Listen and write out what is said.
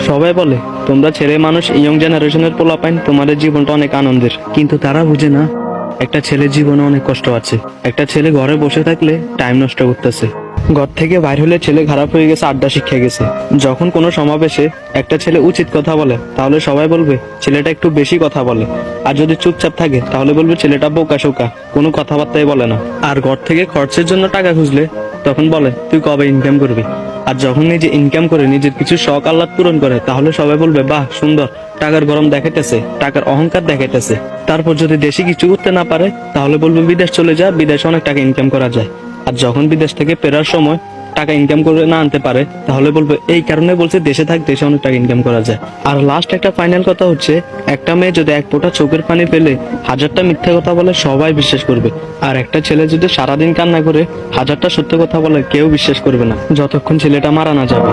সবাই বলে তোমরা ছেলে মানুষ, ইয়ং জেনারেশনের পোলাপাইন, তোমাদের জীবনটা অনেক আনন্দের, কিন্তু তারা বুঝে না একটা ছেলের জীবনে অনেক কষ্ট আছে। একটা ছেলে ঘরে বসে থাকলে টাইম নষ্ট করতেছে, ঘর থেকে বাইর হলে ছেলে খারাপ হয়ে গেছে, আড্ডা শিখে গেছে। যখন কোনো সমাবেশে একটা ছেলে উচিত কথা বলে তাহলে সবাই বলবে ছেলেটা একটু বেশি কথা বলে, আর যদি চুপচাপ থাকে তাহলে বলবে ছেলেটা বোকা শোকা, কোনো কথাবার্তাই বলে না। আর ঘর থেকে খরচের জন্য টাকা খুঁজলে তখন বলে তুই কবে ইনকাম করবি। আর যখন নিজে ইনকাম করে নিজের কিছু শখ আহ্লাদ পূরণ করে তাহলে সবাই বলবে বাহ সুন্দর, টাকার গরম দেখাইতেছে, টাকার অহংকার দেখাইতেছে। তারপর যদি দেশে কিছু করতে না পারে তাহলে বলবে বিদেশ চলে যা, বিদেশে অনেক টাকা ইনকাম করা যায়। আর যখন বিদেশ থেকে ফেরার সময় টাকা ইনকাম করে না আনতে পারে তাহলে বলবে এই কারণে বলছে দেশে থাক, দেশে অনেক টাকা ইনকাম করা যায়। আর লাস্ট একটা ফাইনাল কথা হচ্ছে, একটা মেয়ে যদি এক ফোঁটা চোখের পানি ফেলে হাজারটা মিথ্যে কথা বলে সবাই বিশ্বাস করবে, আর একটা ছেলে যদি সারাদিন কান্না করে হাজারটা সত্য কথা বলে কেউ বিশ্বাস করবে না, যতক্ষণ ছেলেটা মারা না যাবে।